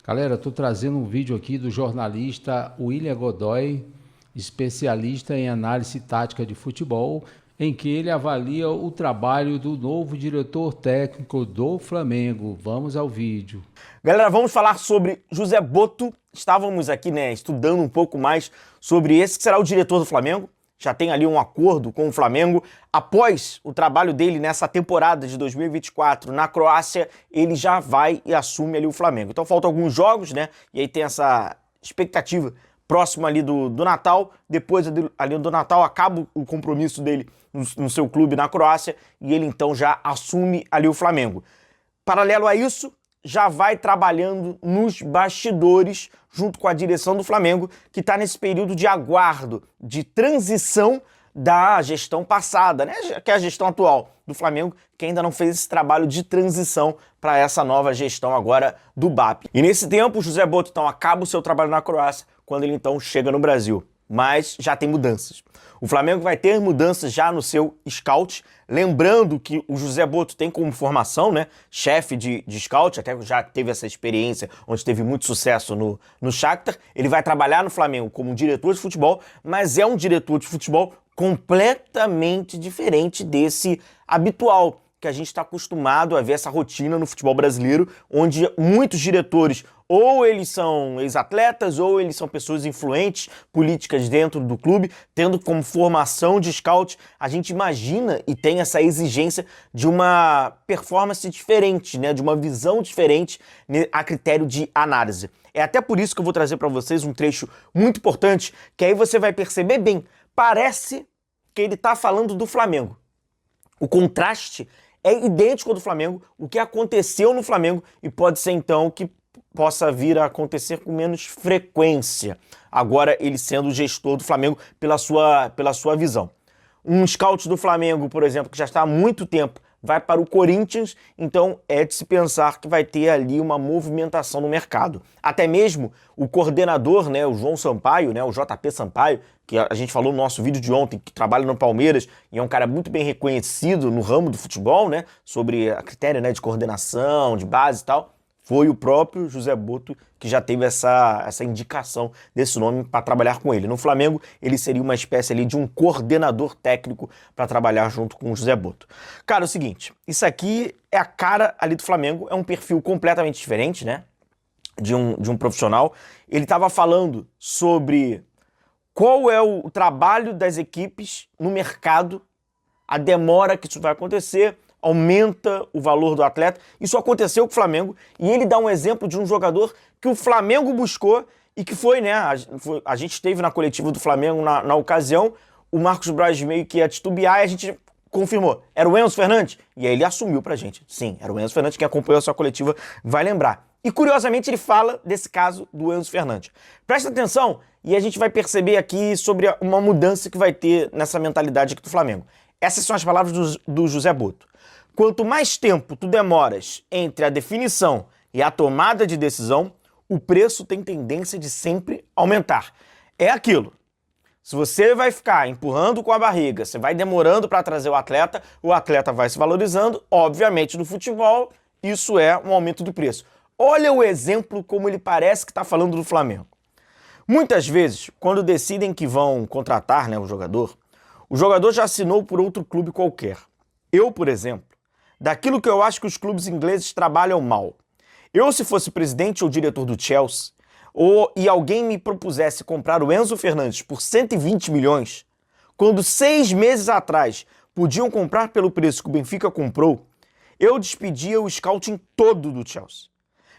Galera, estou trazendo um vídeo aqui do jornalista William Godoy, especialista em análise tática de futebol, em que ele avalia o trabalho do novo diretor técnico do Flamengo. Vamos ao vídeo. Galera, vamos falar sobre José Botto. Estávamos aqui, estudando um pouco mais sobre esse que será o diretor do Flamengo. Já tem ali um acordo com o Flamengo. Após o trabalho dele nessa temporada de 2024 na Croácia, ele já vai e assume ali o Flamengo. Então faltam alguns jogos, E aí tem essa expectativa próximo ali do Natal. Depois ali do Natal acaba o compromisso dele no seu clube na Croácia e ele então já assume ali o Flamengo. Paralelo a isso, já vai trabalhando nos bastidores junto com a direção do Flamengo, que está nesse período de aguardo, de transição da gestão passada, que é a gestão atual do Flamengo, que ainda não fez esse trabalho de transição para essa nova gestão agora do BAP. E nesse tempo, o José Botto então acaba o seu trabalho na Croácia, quando ele então chega no Brasil. Mas já tem mudanças. O Flamengo vai ter mudanças já no seu scout, lembrando que o José Botto tem como formação, chefe de scout, até já teve essa experiência, onde teve muito sucesso no Shakhtar. Ele vai trabalhar no Flamengo como um diretor de futebol, mas é um diretor de futebol completamente diferente desse habitual, que a gente está acostumado a ver essa rotina no futebol brasileiro, onde muitos diretores, ou eles são ex-atletas, ou eles são pessoas influentes, políticas dentro do clube, tendo como formação de scout, a gente imagina e tem essa exigência de uma performance diferente, de uma visão diferente a critério de análise. É até por isso que eu vou trazer para vocês um trecho muito importante, que aí você vai perceber bem, parece que ele está falando do Flamengo. O contraste é idêntico ao do Flamengo, o que aconteceu no Flamengo e pode ser então que possa vir a acontecer com menos frequência. Agora ele sendo o gestor do Flamengo pela sua visão. Um scout do Flamengo, por exemplo, que já está há muito tempo, vai para o Corinthians, então é de se pensar que vai ter ali uma movimentação no mercado. Até mesmo o coordenador, o João Sampaio, o JP Sampaio, que a gente falou no nosso vídeo de ontem, que trabalha no Palmeiras e é um cara muito bem reconhecido no ramo do futebol, sobre a critério, de coordenação, de base e tal, foi o próprio José Botto que já teve essa indicação desse nome para trabalhar com ele. No Flamengo, ele seria uma espécie ali de um coordenador técnico para trabalhar junto com o José Botto. Cara, é o seguinte, isso aqui é a cara ali do Flamengo, é um perfil completamente diferente, de um profissional. Ele estava falando sobre qual é o trabalho das equipes no mercado, a demora que isso vai acontecer, aumenta o valor do atleta. Isso aconteceu com o Flamengo e ele dá um exemplo de um jogador que o Flamengo buscou e que foi, a gente teve na coletiva do Flamengo na ocasião, o Marcos Braz meio que ia titubear e a gente confirmou, era o Enzo Fernandes? E aí ele assumiu pra gente. Sim, era o Enzo Fernandes, quem acompanhou a sua coletiva vai lembrar. E curiosamente ele fala desse caso do Enzo Fernandes. Presta atenção e a gente vai perceber aqui sobre uma mudança que vai ter nessa mentalidade aqui do Flamengo. Essas são as palavras do José Botto. Quanto mais tempo tu demoras entre a definição e a tomada de decisão, o preço tem tendência de sempre aumentar. É aquilo. Se você vai ficar empurrando com a barriga, você vai demorando para trazer o atleta vai se valorizando. Obviamente, no futebol, isso é um aumento do preço. Olha o exemplo como ele parece que está falando do Flamengo. Muitas vezes, quando decidem que vão contratar o jogador já assinou por outro clube qualquer. Eu, por exemplo, daquilo que eu acho que os clubes ingleses trabalham mal. Eu, se fosse presidente ou diretor do Chelsea, e alguém me propusesse comprar o Enzo Fernandes por 120 milhões, quando 6 meses atrás podiam comprar pelo preço que o Benfica comprou, eu despedia o scouting todo do Chelsea.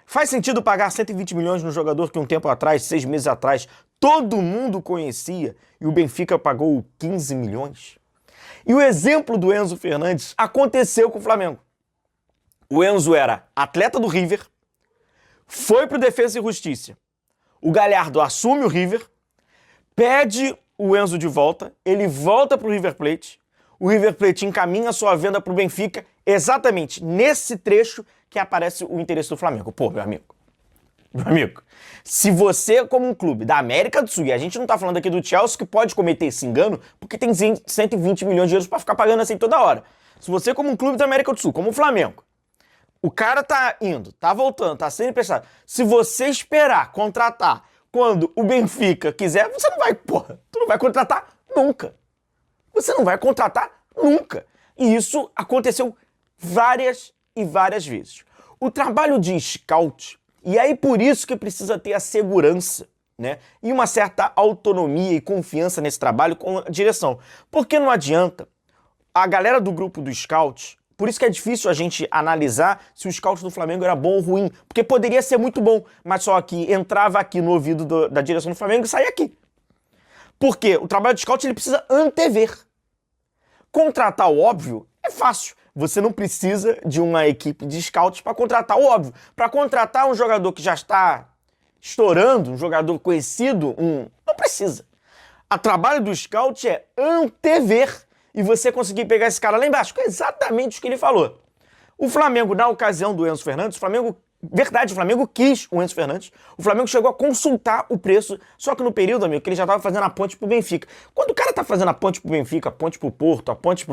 Faz sentido pagar 120 milhões no jogador que um tempo atrás, 6 meses atrás, todo mundo conhecia e o Benfica pagou 15 milhões? E o exemplo do Enzo Fernandes aconteceu com o Flamengo. O Enzo era atleta do River, foi para o Defensa e Justiça. O Galhardo assume o River, pede o Enzo de volta, ele volta para o River Plate, o River Plate encaminha sua venda para o Benfica, exatamente nesse trecho que aparece o interesse do Flamengo. Pô, meu amigo, se você, como um clube da América do Sul, e a gente não tá falando aqui do Chelsea que pode cometer esse engano, porque tem 120 milhões de euros para ficar pagando assim toda hora. Se você, como um clube da América do Sul, como o Flamengo, O cara tá indo, tá voltando, tá sendo emprestado. Se você esperar contratar quando o Benfica quiser, você não vai, porra, tu não vai contratar nunca. Você não vai contratar nunca. E isso aconteceu várias e várias vezes. O trabalho de scout, e aí por isso que precisa ter a segurança, né? E uma certa autonomia e confiança nesse trabalho com a direção. Porque não adianta a galera do grupo do scout, por isso que é difícil a gente analisar se o scout do Flamengo era bom ou ruim, porque poderia ser muito bom, mas só que entrava aqui no ouvido da direção do Flamengo e saía aqui. Porque o trabalho de scout ele precisa antever. Contratar o óbvio é fácil. Você não precisa de uma equipe de scouts para contratar o óbvio. Para contratar um jogador que já está estourando, um jogador conhecido, não precisa. O trabalho do scout é antever e você conseguir pegar esse cara lá embaixo, que é exatamente o que ele falou. O Flamengo, na ocasião do Enzo Fernandes, o Flamengo quis o Enzo Fernandes, o Flamengo chegou a consultar o preço, só que no período, amigo, que ele já estava fazendo a ponte pro Benfica. Quando o cara tá fazendo a ponte pro Benfica, a ponte pro Porto, a ponte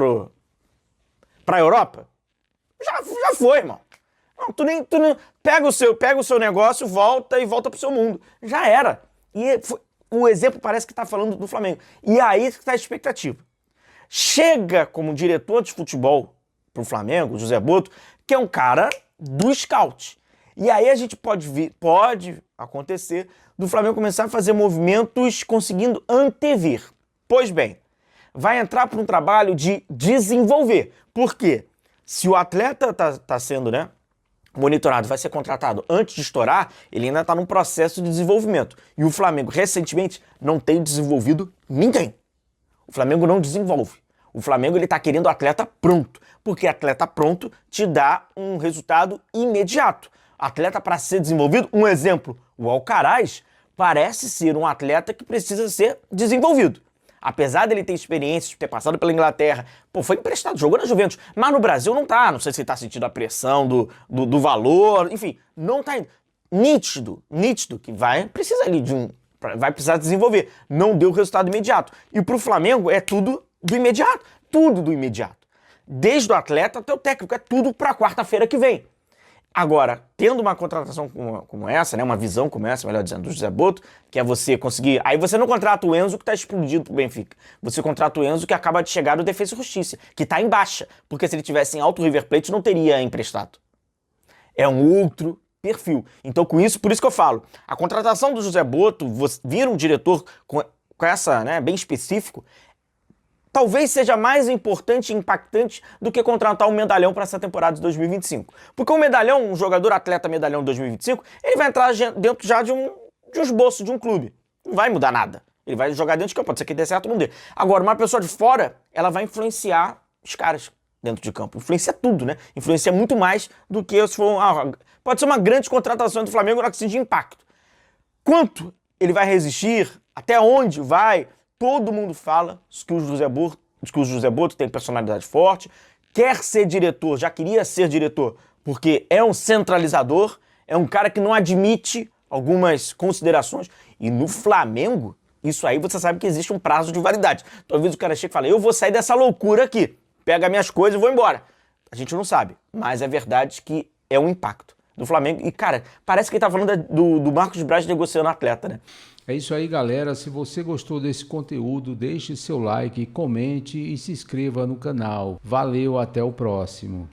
pra Europa, já foi, irmão. Não, tu nem pega o seu negócio, volta pro seu mundo. Já era. O exemplo parece que tá falando do Flamengo. E aí que tá a expectativa. Chega como diretor de futebol pro Flamengo, José Botto, que é um cara do scout. E aí a gente pode acontecer do Flamengo começar a fazer movimentos conseguindo antever. Pois bem, vai entrar para um trabalho de desenvolver. Por quê? Se o atleta tá sendo, né, monitorado, vai ser contratado antes de estourar, ele ainda está num processo de desenvolvimento. E o Flamengo, recentemente, não tem desenvolvido ninguém. O Flamengo não desenvolve. O Flamengo ele tá querendo atleta pronto, porque atleta pronto te dá um resultado imediato. Atleta para ser desenvolvido, um exemplo, o Alcaraz parece ser um atleta que precisa ser desenvolvido. Apesar dele ter experiência, de ter passado pela Inglaterra, foi emprestado, jogou na Juventus, mas no Brasil não tá, não sei se ele tá sentindo a pressão do valor, enfim, não tá nítido que vai precisar desenvolver, não deu resultado imediato. E pro Flamengo é tudo do imediato. Desde o atleta até o técnico, é tudo pra quarta-feira que vem. Agora, tendo uma contratação como essa, né, uma visão como essa, melhor dizendo, do José Botto, que é você conseguir... Aí você não contrata o Enzo que tá explodido pro Benfica. Você contrata o Enzo que acaba de chegar do Defensa e Justiça, que tá em baixa, porque se ele tivesse em alto River Plate não teria emprestado. É um outro perfil. Então, por isso que eu falo, a contratação do José Botto, vir um diretor com essa, né, bem específico, talvez seja mais importante e impactante do que contratar um medalhão para essa temporada de 2025. Porque o medalhão, um jogador atleta medalhão de 2025, ele vai entrar dentro já de um esboço, de um clube. Não vai mudar nada. Ele vai jogar dentro de campo, pode ser que dê certo ou não dê. Agora, uma pessoa de fora, ela vai influenciar os caras dentro de campo. Influencia tudo, né? Influencia muito mais do que se for... pode ser uma grande contratação do Flamengo na questão de impacto. Quanto ele vai resistir? Até onde vai... Todo mundo fala que o José Botto tem personalidade forte, quer ser diretor, já queria ser diretor, porque é um centralizador, é um cara que não admite algumas considerações. E no Flamengo, isso aí você sabe que existe um prazo de validade. Talvez o cara chegue e fale, eu vou sair dessa loucura aqui, pega minhas coisas e vou embora. A gente não sabe, mas é verdade que é um impacto do Flamengo. E, cara, parece que ele tá falando do Marcos Braz negociando atleta, né? É isso aí, galera. Se você gostou desse conteúdo, deixe seu like, comente e se inscreva no canal. Valeu, até o próximo.